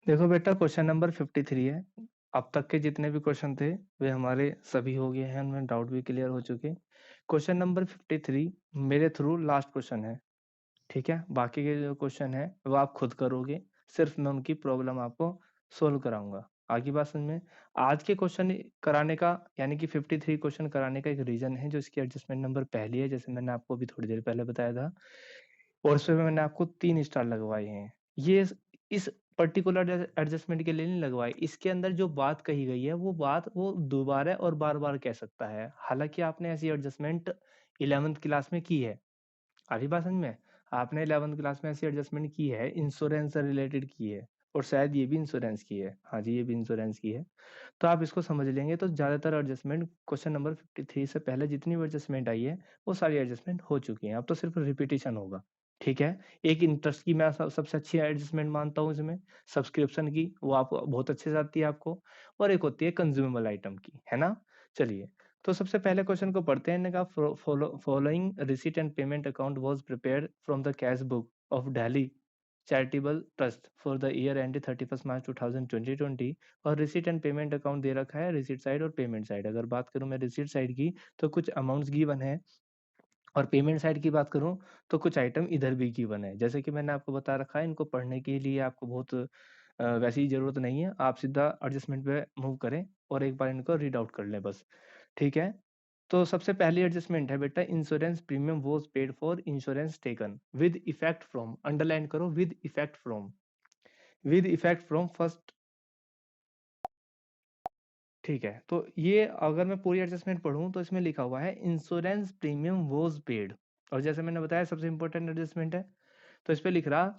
देखो बेटा, question number 53 है। अब तक के जितने भी क्वेश्चन थे वे हमारे सभी हो गए हैं, उनमें डाउट भी क्लियर हो चुके। क्वेश्चन नंबर 53 मेरे थ्रू लास्ट क्वेश्चन है, ठीक है। बाकी के जो क्वेश्चन है वो आप खुद करोगे, सिर्फ मैं उनकी प्रॉब्लम आपको सोल्व कराऊंगा। आगे बात समझ में। आज के क्वेश्चन कराने का यानी कि 53 क्वेश्चन कराने का एक रीजन है, जो इसकी एडजस्टमेंट नंबर पहली है, जैसे मैंने आपको अभी थोड़ी देर पहले बताया था, और उसमें मैंने आपको 3 स्टार लगवाए हैं। ये इस पर्टिकुलर एडजस्टमेंट के लिए नहीं लगवाए, इसके अंदर जो बात कही गई है वो बात वो दोबारा और बार बार कह सकता है। हालांकि आपने ऐसी एडजस्टमेंट 11th क्लास में की है। आ रही बात समझ में। आपने 11th क्लास में ऐसी एडजस्टमेंट की है, इंश्योरेंस से रिलेटेड की है, और शायद ये भी इंश्योरेंस की है। हाँ जी, ये भी इंश्योरेंस की है। तो आप इसको समझ लेंगे तो ज्यादातर एडजस्टमेंट क्वेश्चन नंबर 53 से पहले जितनी भी एडजस्टमेंट आई है वो सारी एडजस्टमेंट हो चुकी हैं। अब तो सिर्फ रिपीटिशन होगा, ठीक है। एक इंटरेस्ट की मैं सबसे अच्छी एडजस्टमेंट मानता हूँ इसमें, सब्सक्रिप्शन की, वो आपको बहुत अच्छे से आती है आपको। और एक होती है कंज्यूमेबल आइटम की, है ना। चलिए, तो सबसे पहले क्वेश्चन को पढ़ते हैं। इन्होंने कहा following receipt and payment account was prepared from the cash book of Delhi charitable trust for the year and 31 March 2020। और रिसीट एंड पेमेंट अकाउंट दे रखा है, रिसीट साइड और पेमेंट साइड। अगर बात करूं मैं रिसीट साइड की तो कुछ अमाउंट्स गिवन है, और पेमेंट साइड की बात करूं तो कुछ आइटम इधर भी गिवन है। जैसे कि मैंने आपको बता रखा है, इनको पढ़ने के लिए आपको बहुत वैसी जरूरत नहीं है, आप सीधा एडजस्टमेंट पे मूव करें और एक बार इनको रीड आउट कर लें बस, ठीक है। तो सबसे पहली एडजस्टमेंट है बेटा, insurance premium was paid for insurance taken with effect from, underline करो, with effect from, with effect from first, ठीक है। तो ये अगर मैं पूरी एडजस्टमेंट पढ़ूं तो इसमें लिखा हुआ है इंश्योरेंस प्रीमियम वॉज पेड, और जैसे मैंने बताया सबसे इंपॉर्टेंट एडजस्टमेंट है, तो इस पे लिख रहा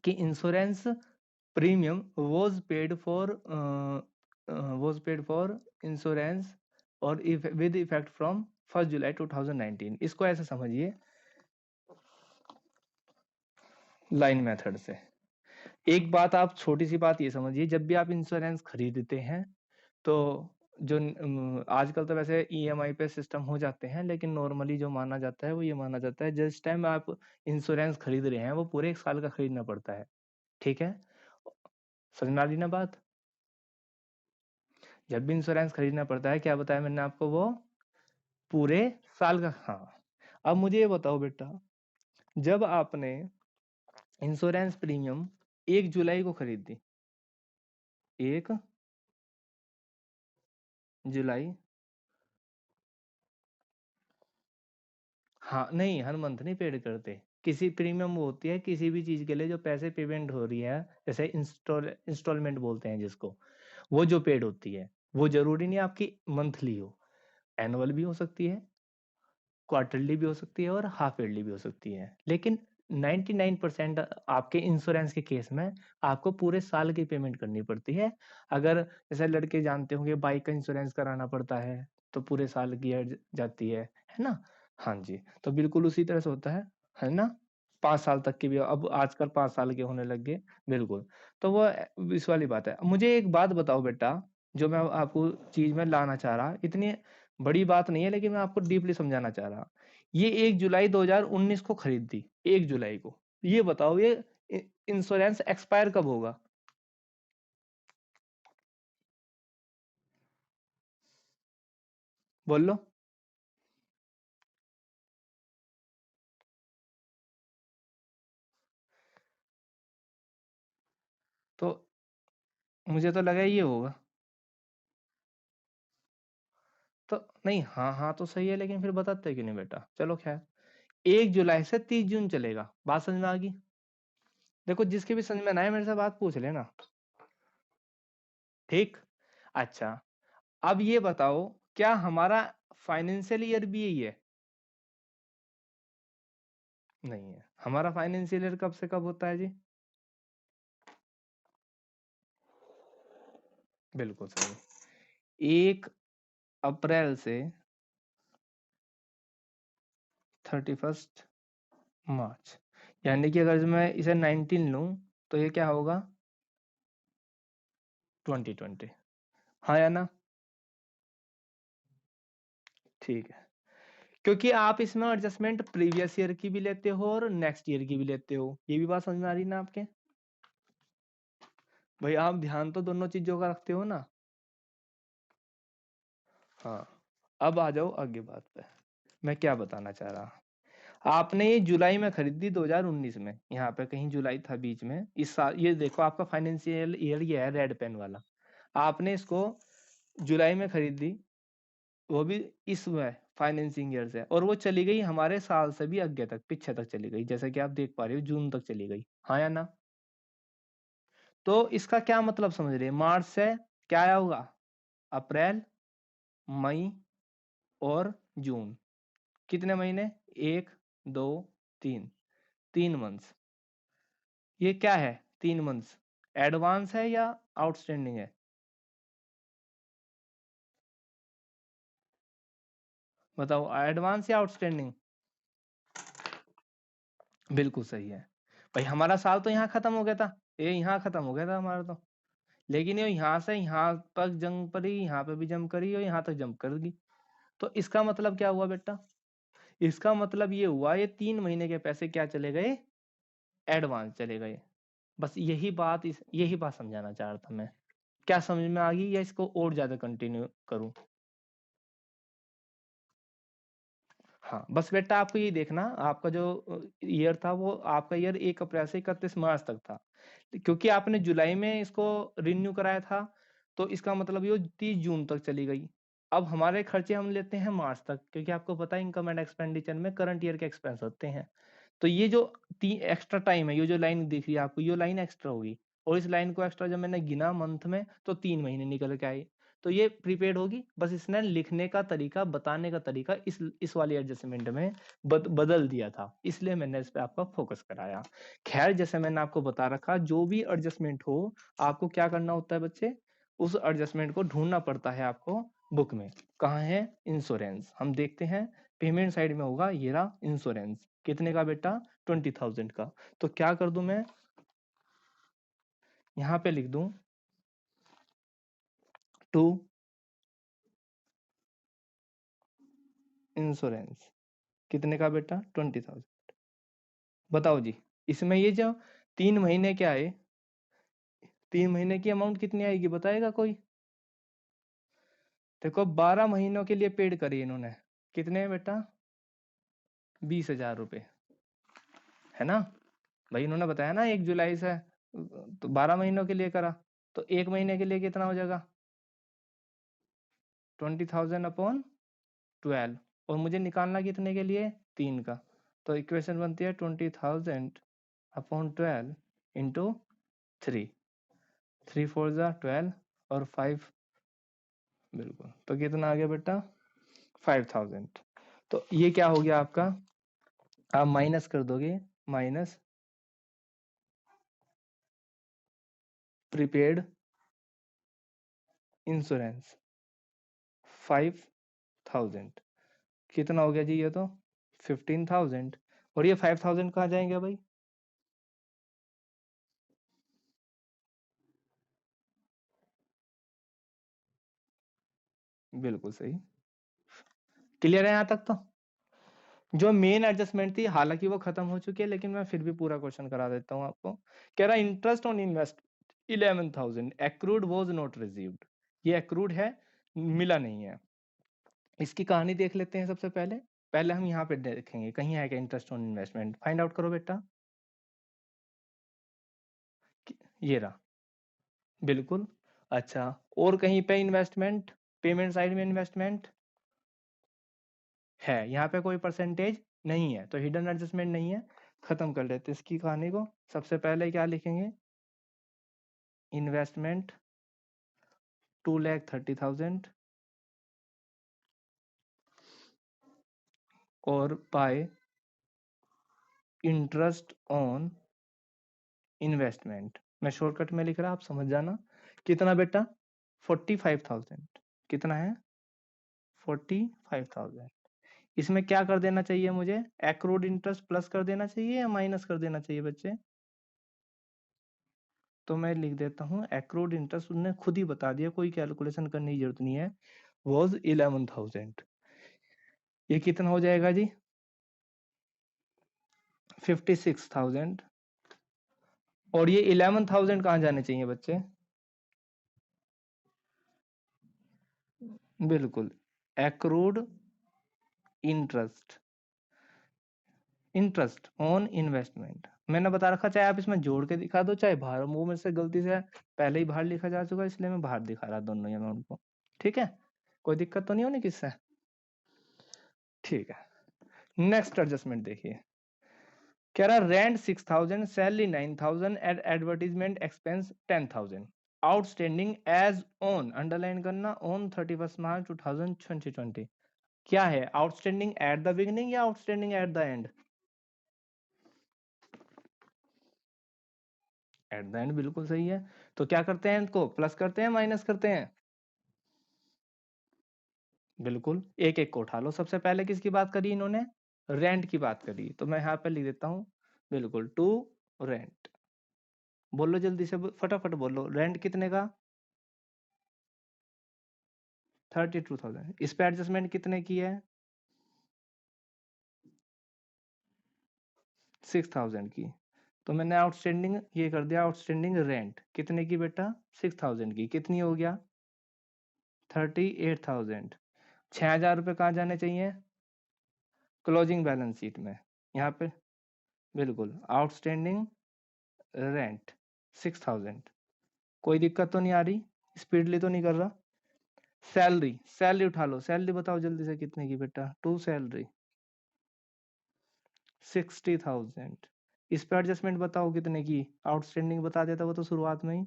कि insurance premium was paid for insurance और विद इफेक्ट फ्रॉम 1 जुलाई 2019। इसको ऐसे समझिए, लाइन मेथड से। एक बात आप छोटी सी बात ये समझिए, जब भी आप इंश्योरेंस खरीदते हैं तो जो आजकल तो वैसे ईएमआई पे सिस्टम हो जाते हैं, लेकिन नॉर्मली जो माना जाता है वो ये माना जाता है, जिस टाइम आप इंश्योरेंस खरीद रहे हैं वो पूरे 1 साल का खरीदना पड़ता है, ठीक है। समझ में आ रही ना बात। जब भी इंश्योरेंस खरीदना पड़ता है, क्या बताया मैंने आपको, वो पूरे साल का। हाँ, अब मुझे ये बताओ बेटा, जब आपने इंश्योरेंस प्रीमियम 1 जुलाई को खरीदी, 1 जुलाई, हाँ नहीं, हर मंथ नहीं पेड करते। किसी प्रीमियम वो होती है किसी भी चीज के लिए जो पैसे पेमेंट हो रही है, जैसे इंस्टॉलमेंट बोलते हैं जिसको, वो जो पेड होती है, वो जरूरी नहीं आपकी मंथली हो, एनुअल भी हो सकती है, क्वार्टरली भी हो सकती है, और हाफ ईयरली भी हो सकती है। लेकिन 99% आपके इंश्योरेंस के केस में आपको पूरे साल की पेमेंट करनी पड़ती है। अगर जैसे लड़के जानते होंगे बाइक का इंश्योरेंस कराना पड़ता है, तो पूरे साल की जाती है ना। हाँ जी, तो बिल्कुल उसी तरह से होता है ना। 5 साल तक की भी, अब आजकल 5 साल के होने लग गए, बिल्कुल। तो वो इस वाली बात है। मुझे एक बात बताओ बेटा, जो मैं आपको चीज में लाना चाह रहा, इतनी बड़ी बात नहीं है लेकिन मैं आपको डीपली समझाना चाह रहा। ये 1 जुलाई 2019 को खरीदी, 1 जुलाई को। ये बताओ, ये इंश्योरेंस एक्सपायर कब होगा? बोल लो। तो मुझे तो लगा ये होगा। तो नहीं, हाँ हाँ तो सही है, लेकिन फिर बताते क्यों नहीं बेटा। चलो खैर, 1 जुलाई से 30 जून चलेगा। बात समझ में आ गई। देखो, जिसके भी समझ में ना आए मेरे से बात पूछ लेना, ठीक। अच्छा, अब ये बताओ, क्या हमारा फाइनेंशियल ईयर भी यही है? नहीं है। हमारा फाइनेंशियल ईयर कब से कब होता है जी? बिल्कुल सही, 1 अप्रैल से 31 मार्च। यानी कि अगर मैं इसे 19 लूं तो ये क्या होगा? 2020। हाँ या ना? ठीक है, क्योंकि आप इसमें एडजस्टमेंट प्रीवियस ईयर की भी लेते हो और नेक्स्ट ईयर की भी लेते हो। ये भी बात समझ में आ रही ना आपके? भाई आप ध्यान तो दोनों चीजों का रखते हो ना। हाँ, अब आ जाओ आगे बात पे। मैं क्या बताना चाह रहा, आपने ये जुलाई में खरीदी 2019 में, यहाँ पे कहीं जुलाई था बीच में। इस साल ये देखो आपका फाइनेंशियल ईयर ये है रेड पेन वाला, आपने इसको जुलाई में खरीदी, वो भी इस फाइनेंसिंग ईयर से, और वो चली गई हमारे साल से भी आगे तक, पीछे तक चली गई, जैसे कि आप देख पा रहे हो जून तक चली गई, हाँ या ना। तो इसका क्या मतलब समझ रहे हैं, मार्च से क्या आया होगा, अप्रैल, मई और जून, कितने महीने, एक, दो, तीन, 3 मंथ्स। ये क्या है, 3 मंथ्स एडवांस है या आउटस्टैंडिंग है, बताओ, एडवांस या आउटस्टैंडिंग। बिल्कुल सही है भाई, हमारा साल तो यहाँ खत्म हो गया था, ये यहाँ खत्म हो गया था हमारा तो, लेकिन ये यहाँ से यहाँ तक जंप करी, यहाँ पे भी जंप करी और यहाँ तक जंप करेगी। तो इसका मतलब क्या हुआ बेटा, इसका मतलब ये हुआ ये 3 महीने के पैसे क्या चले गए, एडवांस चले गए। बस यही बात समझाना चाह रहा था मैं। क्या समझ में आ गई या इसको और ज्यादा कंटिन्यू करूं। हाँ बस बेटा आपको ये देखना, आपका जो ईयर था वो आपका ईयर 1 अप्रैल से 31 मार्च तक था, क्योंकि आपने जुलाई में इसको रिन्यू कराया था, तो इसका मतलब ये 30 जून तक चली गई। अब हमारे खर्चे हम लेते हैं मार्च तक, क्योंकि आपको पता है इनकम एंड एक्सपेंडिचर में करंट ईयर के एक्सपेंस होते हैं। तो ये जो एक्स्ट्रा टाइम है, ये जो लाइन दिख रही है आपको, ये लाइन एक्स्ट्रा होगी, और इस लाइन को एक्स्ट्रा जब मैंने गिना मंथ में तो 3 महीने निकल के आए, तो ये प्रीपेड होगी। बस इसने लिखने का तरीका, बताने का तरीका इस वाली एडजस्टमेंट में बदल दिया था, इसलिए मैंने इस पे आपका फोकस कराया। खैर जैसे मैंने आपको बता रखा, जो भी एडजस्टमेंट हो आपको क्या करना होता है बच्चे, उस एडजस्टमेंट को ढूंढना पड़ता है आपको बुक में। कहाँ है, इंश्योरेंस, हम देखते हैं पेमेंट साइड में होगा, ये रहा इंश्योरेंस, कितने का बेटा, 20,000 का। तो क्या कर दूं मैं, यहाँ पे लिख दूं टू इंश्योरेंस, कितने का बेटा, 20,000। बताओ जी, इसमें ये जो 3 महीने क्या है, 3 महीने की अमाउंट कितनी आएगी बताएगा कोई। देखो 12 महीनों के लिए पेड करी इन्होंने, कितने बेटा, 20,000 रुपए, है ना। भाई इन्होंने बताया ना 1 जुलाई से, तो 12 महीनों के लिए करा, तो 1 महीने के लिए कितना हो जाएगा, 20,000/12, और मुझे निकालना कितने के लिए, 3 का। तो इक्वेशन बनती है 20,000/12 इंटू 3, 3 4 12 और 5, बिल्कुल, तो कितना आ गया बेटा, 5,000। तो ये क्या हो गया आपका, आप माइनस कर दोगे, माइनस प्रीपेड इंश्योरेंस 5,000, कितना हो गया जी, ये तो 15,000, और ये 5,000 कहाँ जाएंगे भाई, बिल्कुल सही, क्लियर है यहाँ तक। तो जो मेन एडजस्टमेंट थी, हालांकि वो खत्म हो चुकी है, लेकिन मैं फिर भी पूरा क्वेश्चन करा देता हूँ आपको। कह रहा interest on invest 11,000 accrued was not received, ये एक्रूड है, मिला नहीं है। इसकी कहानी देख लेते हैं सबसे पहले। पहले हम यहाँ पे देखेंगे कहीं है क्या interest on investment, find out करो बेटा, ये रहा, बिल्कुल। अच्छा, और कहीं पे इन्वेस्टमेंट, पेमेंट साइड में इन्वेस्टमेंट है, यहाँ पे कोई परसेंटेज नहीं है, तो हिडन एडजस्टमेंट नहीं है। खत्म कर लेते इसकी कहानी को। सबसे पहले क्या लिखेंगे, इन्वेस्टमेंट 2,30,000 और बाय इंटरेस्ट ऑन इन्वेस्टमेंट, मैं शॉर्टकट में लिख रहा, आप समझ जाना। कितना बेटा, 45,000, कितना है, 45,000। इसमें क्या कर देना चाहिए मुझे, एक्रूड इंटरेस्ट प्लस कर देना चाहिए या माइनस कर देना चाहिए बच्चे। तो मैं लिख देता हूँ एक्रूड इंटरेस्ट, उन्होंने खुद ही बता दिया, कोई कैलकुलेशन करने की जरूरत नहीं है, वॉज 11,000। ये कितना हो जाएगा जी, 56,000 और ये 11,000 कहाँ जाने चाहिए बच्चे? बिल्कुल, accrued interest, interest on investment. मैंने बता रखा, चाहे आप इसमें जोड़ के दिखा दो, चाहे बाहर, वो मेरे से गलती से पहले ही बाहर लिखा जा चुका है, इसलिए मैं बाहर दिखा रहा दोनों ही अमाउंट को। ठीक है, कोई दिक्कत तो नहीं होनी किससे? ठीक है, नेक्स्ट एडजस्टमेंट देखिए, कह रहा rent 6,000, salary 9,000 and advertisement expense 10,000, outstanding as on, underline करना, ऑन 31 मार्च 2020। क्या है आउटस्टैंडिंग एट द बिगिनिंग या outstanding at the end? At the end, बिल्कुल सही है। तो क्या करते हैं, इनको प्लस करते हैं माइनस करते हैं? बिल्कुल, एक एक को उठा लो। सबसे पहले किसकी बात करी इन्होंने? रेंट की बात करी, तो मैं यहाँ पे लिख देता हूँ बिल्कुल टू रेंट। बोलो जल्दी से, फटाफट बोलो, रेंट कितने का? 32,000। इस पे एडजस्टमेंट कितने की है? 6,000 की। तो मैंने आउटस्टैंडिंग ये कर दिया, आउटस्टैंडिंग रेंट कितने की बेटा? 6,000 की। कितनी हो गया? 38,000। 6,000 रुपये कहाँ जाने चाहिए? क्लोजिंग बैलेंस शीट में, यहाँ पे बिल्कुल आउटस्टैंडिंग रेंट 6,000। कोई दिक्कत तो नहीं आ रही? स्पीडली तो नहीं कर रहा? सैलरी, सैलरी उठा लो, सैलरी बताओ जल्दी से कितने की बेटा? To salary 60,000। इस पे एडजस्टमेंट बताओ कितने की? आउटस्टैंडिंग बता देता वो तो शुरुआत में ही।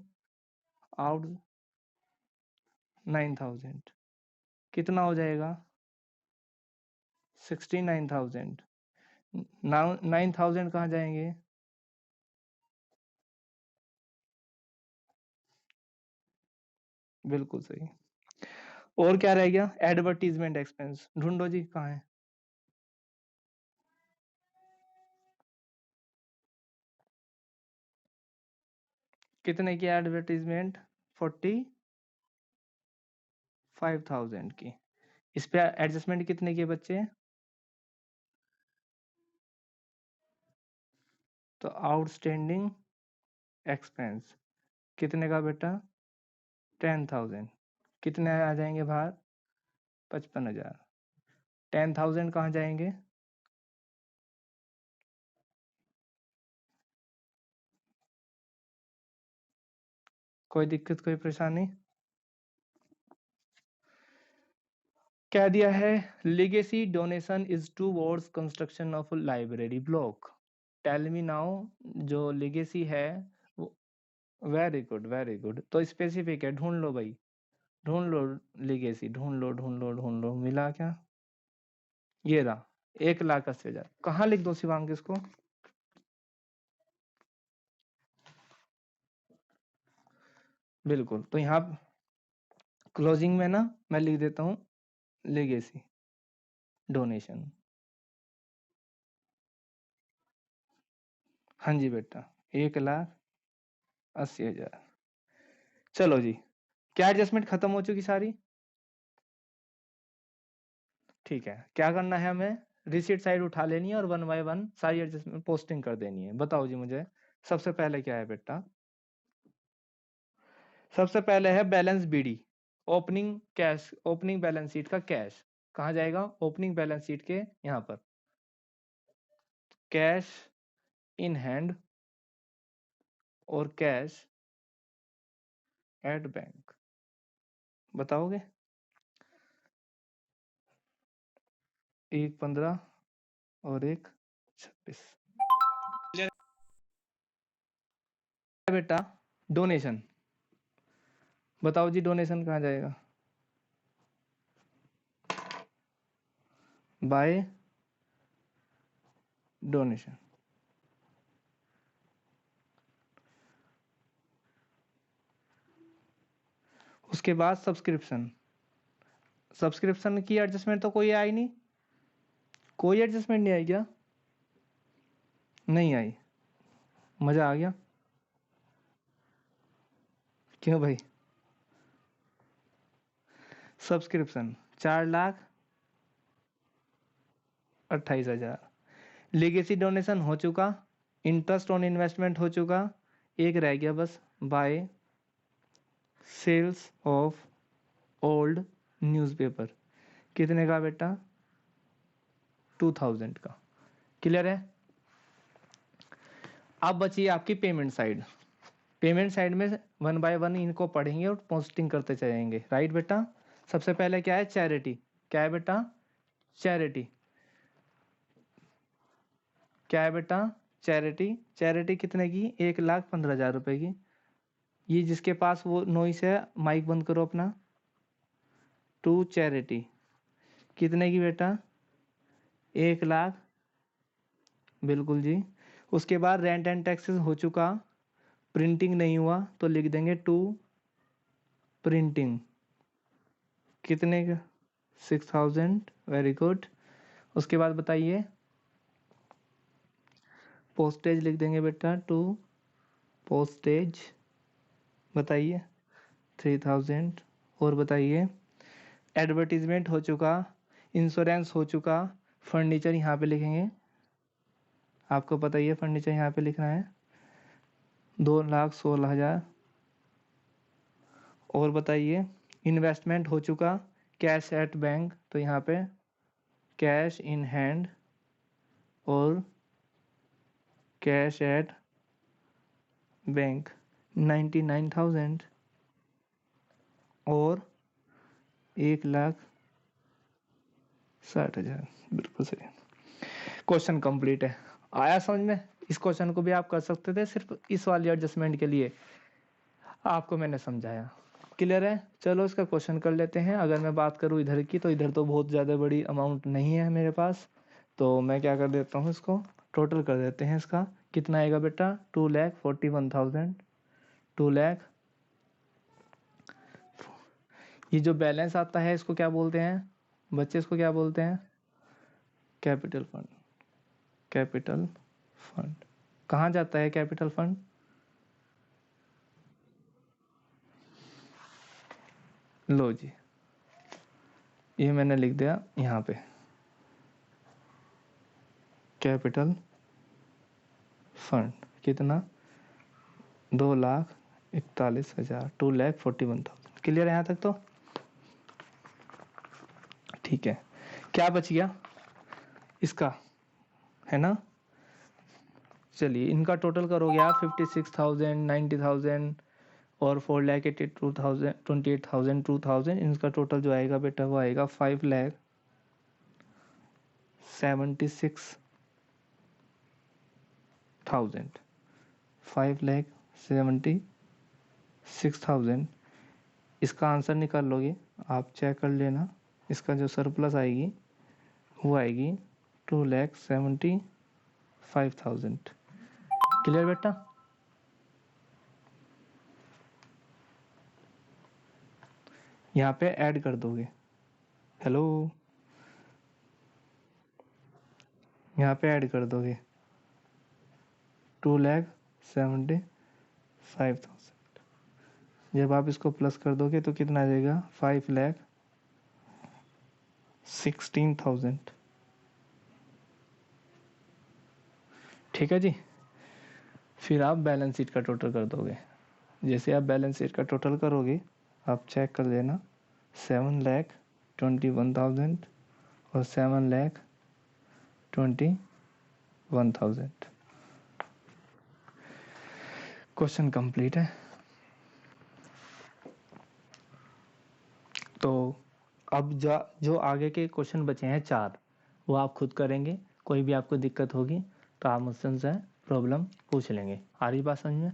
आउट 9,000 कितना हो जाएगा? 69,000। 9,000 कहाँ जाएंगे? बिल्कुल सही। और क्या रह गया? एडवर्टीजमेंट एक्सपेंस ढूंढो जी, कहाँ है? कितने की एडवर्टीजमेंट? 45,000 की। इस पे एडजस्टमेंट कितने की है बच्चे? तो आउटस्टैंडिंग एक्सपेंस कितने का बेटा? 10,000। कितने आ जाएंगे बाहर? 55,000। 10,000 कहाँ जाएंगे? कोई दिक्कत, कोई परेशानी? कह दिया है legacy donation is towards construction of library block. Tell me now, जो लेगेसी है वो, वेरी गुड वेरी गुड, तो स्पेसिफिक है, ढूंढ लो भाई, ढूंढ लो। लेगेसी ढूंढ लो ढूंढ लो ढूंढ लो, मिला क्या? ये रहा, 1,80,000। कहाँ लिख दो शिवांग इसको? बिल्कुल, तो यहाँ क्लोजिंग में ना मैं लिख देता हूँ लेगेसी डोनेशन। हाँ जी बेटा, 1,80,000। चलो जी, क्या एडजस्टमेंट खत्म हो चुकी सारी? ठीक है, क्या करना है हमें? रिसीट साइड उठा लेनी है और वन बाय वन सारी एडजस्टमेंट पोस्टिंग कर देनी है। बताओ जी मुझे, सबसे पहले क्या है बेटा? सबसे पहले है balance BD, opening cash, opening balance sheet का कैश कहाँ जाएगा? ओपनिंग बैलेंस शीट के यहाँ पर, कैश इन हैंड और कैश एट बैंक। बताओगे? एक 15 और एक 26। बेटा डोनेशन, बताओ जी डोनेशन कहाँ जाएगा? By donation. उसके बाद सब्सक्रिप्शन, सब्सक्रिप्शन की एडजस्टमेंट तो कोई आई नहीं, कोई एडजस्टमेंट नहीं आई क्या? नहीं आई, मजा आ गया। क्यों भाई? सब्सक्रिप्शन 4,28,000। लेगेसी डोनेशन हो चुका, इंटरेस्ट ऑन इन्वेस्टमेंट हो चुका, एक रह गया बस, by sales of old newspaper. कितने का बेटा? 2000 का। क्लियर है? अब बची आपकी पेमेंट साइड। पेमेंट साइड में 1 बाय 1 इनको पढ़ेंगे और पोस्टिंग करते चलेंगे। राइट बेटा? सबसे पहले क्या है? चैरिटी। क्या है बेटा? चैरिटी। क्या है बेटा? चैरिटी। चैरिटी कितने की? 1,15,000 रुपए की। ये जिसके पास वो नॉइस है, माइक बंद करो अपना। टू चैरिटी कितने की बेटा? 1,00,000। बिल्कुल जी। उसके बाद रेंट एंड टैक्सेस हो चुका, प्रिंटिंग नहीं हुआ तो लिख देंगे टू प्रिंटिंग। कितने का? 6,000। Very good. उसके बाद बताइए, पोस्टेज लिख देंगे बेटा, टू पोस्टेज। बताइए 3,000। और बताइए, एडवर्टीजमेंट हो चुका, इंश्योरेंस हो चुका, फर्नीचर यहाँ पे लिखेंगे। आपको पता ही है फर्नीचर यहाँ पे लिखना है, 2,16,000। और बताइए, इन्वेस्टमेंट हो चुका, कैश एट बैंक, तो यहाँ पे कैश इन हैंड और कैश एट बैंक 99,000 और 1,60,000। बिल्कुल सही। क्वेश्चन कंप्लीट है। आया समझ में? इस क्वेश्चन को भी आप कर सकते थे, सिर्फ इस वाली एडजस्टमेंट के लिए आपको मैंने समझाया। क्लियर है? चलो इसका क्वेश्चन कर लेते हैं। अगर मैं बात करूं इधर की, तो इधर तो बहुत ज़्यादा बड़ी अमाउंट नहीं है मेरे पास, तो मैं क्या कर देता हूं, इसको टोटल कर देते हैं। इसका कितना आएगा बेटा? 2,41,000। 2 लाख। ये जो बैलेंस आता है इसको क्या बोलते हैं बच्चे? इसको क्या बोलते हैं? Capital fund. कैपिटल फंड कहाँ जाता है? कैपिटल फंड लो जी, ये मैंने लिख दिया यहाँ पे, कैपिटल फंड। कितना? 2,41,000। 2,41,000। क्लियर है यहाँ तक? तो ठीक है। क्या बच गया इसका, है ना? चलिए इनका टोटल करोगे आप 56,000, 90,000 और 4,82,000, 28,000, 2,000। इनका टोटल जो आएगा बेटा वो आएगा 5,76,000। 5,76,000। इसका आंसर निकाल लोगे आप, चेक कर लेना। इसका जो सरप्लस आएगी वो आएगी 2,75,000। क्लियर बेटा? यहाँ पे ऐड कर दोगे। हेलो, यहाँ पे ऐड कर दोगे 2,75,000। जब आप इसको प्लस कर दोगे तो कितना आ जाएगा? 5,16,000। ठीक है जी। फिर आप बैलेंस शीट का टोटल कर दोगे। जैसे आप बैलेंस शीट का टोटल करोगे, आप चेक कर लेना, 7,21,000 और 7,21,000। क्वेश्चन कंप्लीट है। तो अब जो आगे के क्वेश्चन बचे हैं 4, वो आप खुद करेंगे। कोई भी आपको दिक्कत होगी तो आप मुझसे प्रॉब्लम पूछ लेंगे। आ रही बात समझ में?